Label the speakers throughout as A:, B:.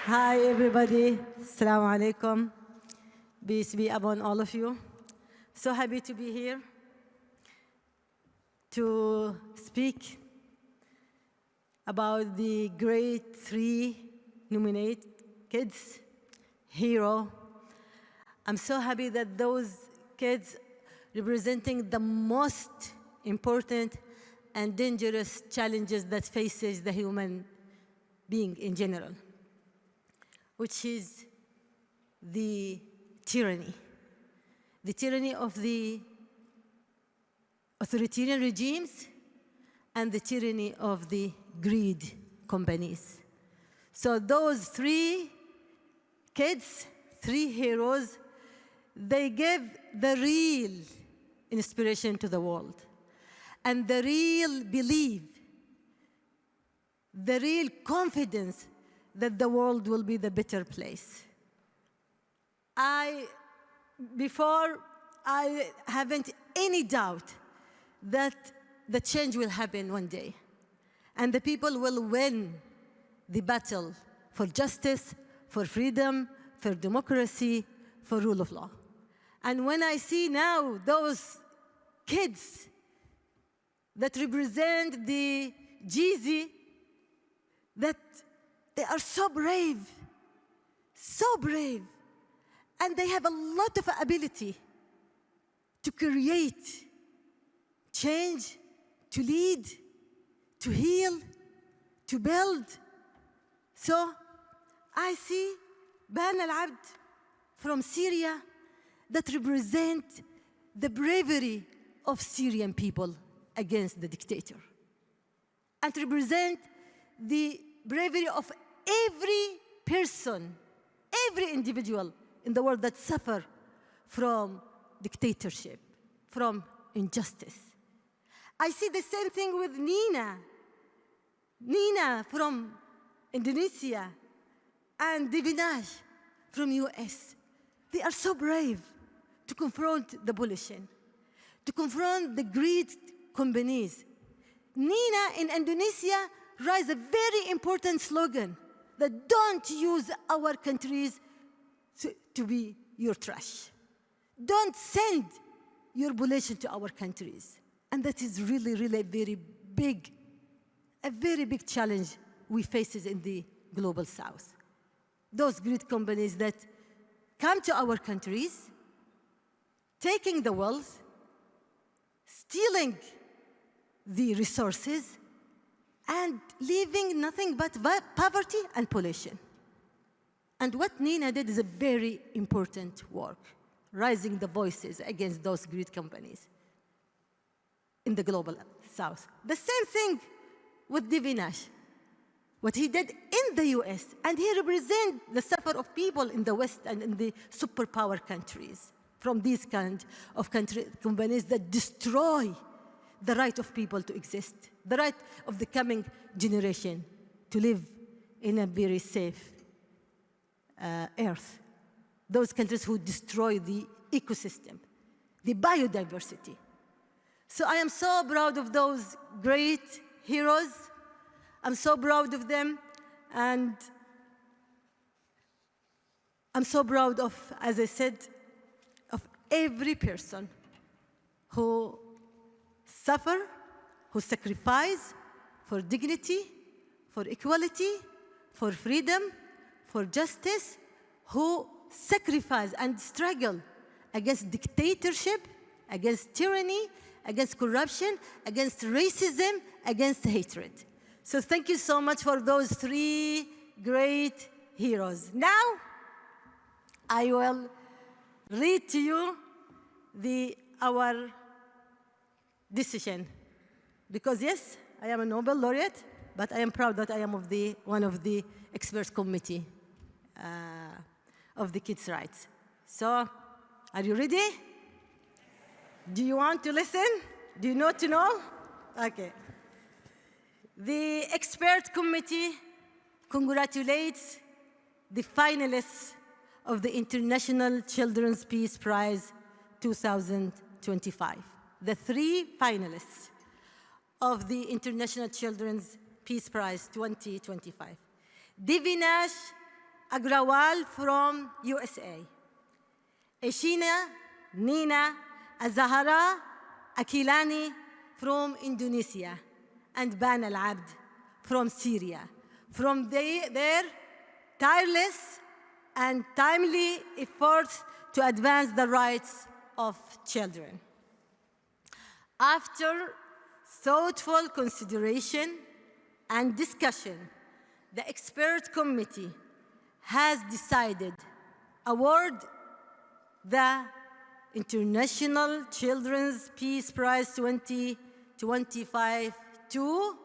A: Hi, everybody. Assalamu alaikum. Peace be upon all of you. So happy to be here to speak about the great three nominated kids, hero. I'm so happy that those kids representing the most important and dangerous challenges that faces the human being in general, which is the tyranny of the authoritarian regimes and the tyranny of the greed companies. So those three kids, three heroes, they gave the real inspiration to the world and the real belief, the real confidence that the world will be the better place. Before, I haven't any doubt that the change will happen one day, and the people will win the battle for justice, for freedom, for democracy, for rule of law. And when I see now those kids that represent the GZ, that they are so brave, and they have a lot of ability to create change, to lead, to heal, to build. So I see Bana Alabed from Syria that represent the bravery of Syrian people against the dictator, and represent the bravery of every person, every individual in the world that suffer from dictatorship, from injustice. I see the same thing with Nina from Indonesia, and Divinash from US. They are so brave to confront the pollution, to confront the greed companies. Nina in Indonesia raised a very important slogan that don't use our countries to be your trash. Don't send your pollution to our countries. And that is really, really a very big challenge we face in the global south. Those great companies that come to our countries, taking the wealth, stealing the resources, and leaving nothing but poverty and pollution. And what Nina did is a very important work, raising the voices against those great companies in the global south. The same thing with Divinash, what he did in the US, and he represents the suffer of people in the West and in the superpower countries from these kind of companies that destroy the right of people to exist, the right of the coming generation to live in a very safe earth. Those countries who destroy the ecosystem, the biodiversity. So I am so proud of those great heroes. I'm so proud of them, and I'm so proud of, as I said, of every person who suffer, who sacrifice for dignity, for equality, for freedom, for justice, who sacrifice and struggle against dictatorship, against tyranny, against corruption, against racism, against hatred. So thank you so much for those three great heroes. Now, I will read to you our decision. Because yes, I am a Nobel laureate, but I am proud that I am one of the experts committee of the kids' rights. So, are you ready? Do you want to listen? Do you know to know? Okay. The expert committee congratulates the finalists of the International Children's Peace Prize 2025. The three finalists of the International Children's Peace Prize 2025. Divinash Agrawal from USA, Eshina Nina Azahara Akilani from Indonesia, and Bana Alabed from Syria, from their tireless and timely efforts to advance the rights of children. After thoughtful consideration and discussion, the expert committee has decided award the International Children's Peace Prize 2025 to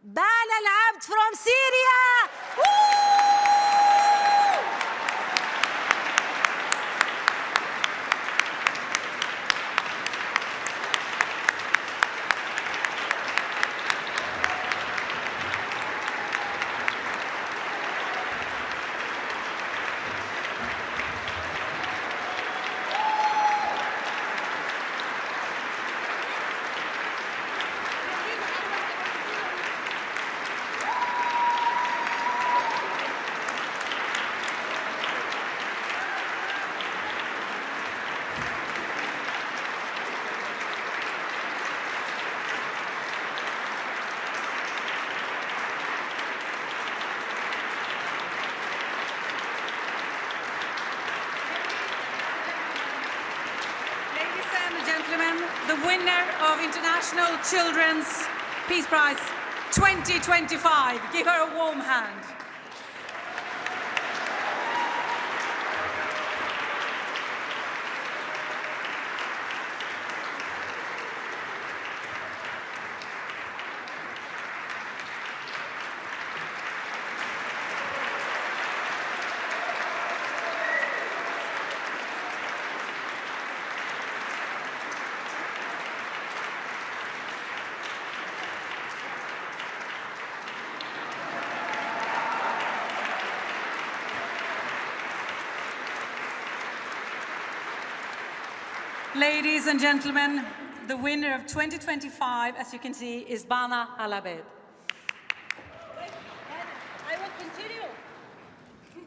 A: Bana Alabed from Syria. Woo!
B: The winner of International Children's Peace Prize 2025. Give her a warm hand. Ladies and gentlemen, the winner of 2025, as you can see, is Bana Alabed.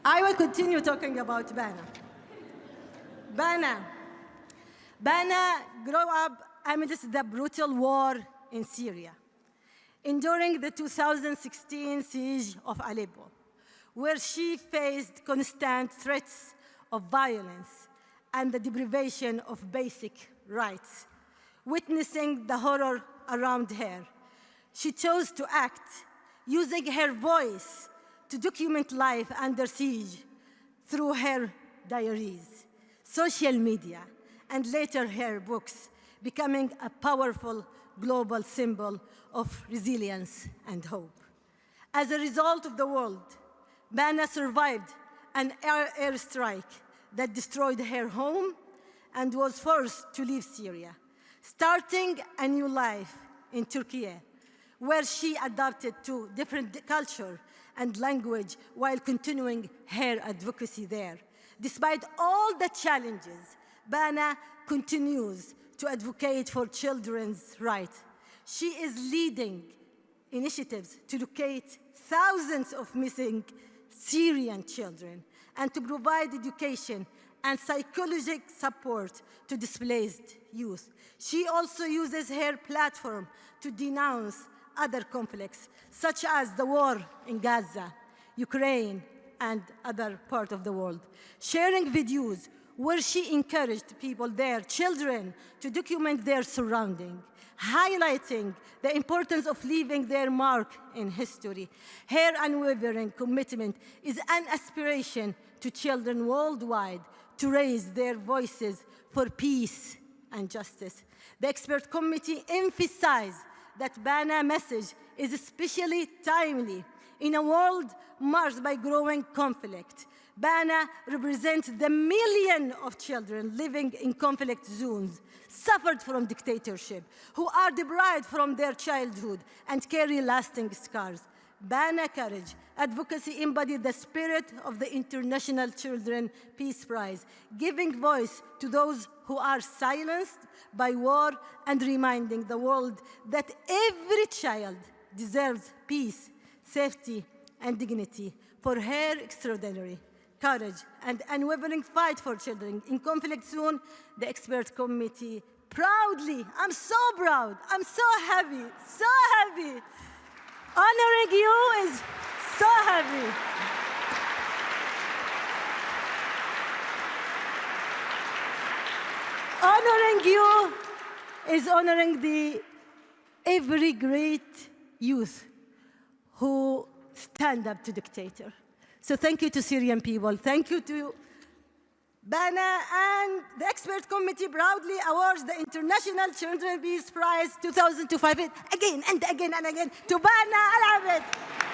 A: I will continue talking about Bana. Bana grew up amidst the brutal war in Syria, enduring the 2016 siege of Aleppo, where she faced constant threats of violence and the deprivation of basic rights. Witnessing the horror around her, she chose to act, using her voice to document life under siege through her diaries, social media, and later her books, becoming a powerful global symbol of resilience and hope. As a result of the world, Bana survived an airstrike that destroyed her home and was forced to leave Syria, starting a new life in Turkey, where she adapted to different culture and language while continuing her advocacy there. Despite all the challenges, Bana continues to advocate for children's rights. She is leading initiatives to locate thousands of missing Syrian children and to provide education and psychological support to displaced youth. She also uses her platform to denounce other conflicts, such as the war in Gaza, Ukraine, and other parts of the world, sharing videos where she encouraged people there, children, to document their surroundings, highlighting the importance of leaving their mark in history. Her unwavering commitment is an aspiration to children worldwide to raise their voices for peace and justice. The expert committee emphasized that Bana's message is especially timely in a world marked by growing conflict. Bana represents the millions of children living in conflict zones, suffered from dictatorship, who are deprived from their childhood and carry lasting scars. Bana Courage. Advocacy embodied the spirit of the International Children Peace Prize, giving voice to those who are silenced by war and reminding the world that every child deserves peace, safety, and dignity. For her extraordinary courage and unwavering fight for children in conflict zone, the expert committee proudly, I'm so proud, I'm so happy, honoring you is so happy. Honoring you is honoring every great youth who stand up to dictator. So thank you to Syrian people. Thank you to Bana, and the expert committee proudly awards the International Children's Peace Prize 2005 again and again and again to Bana Alabed.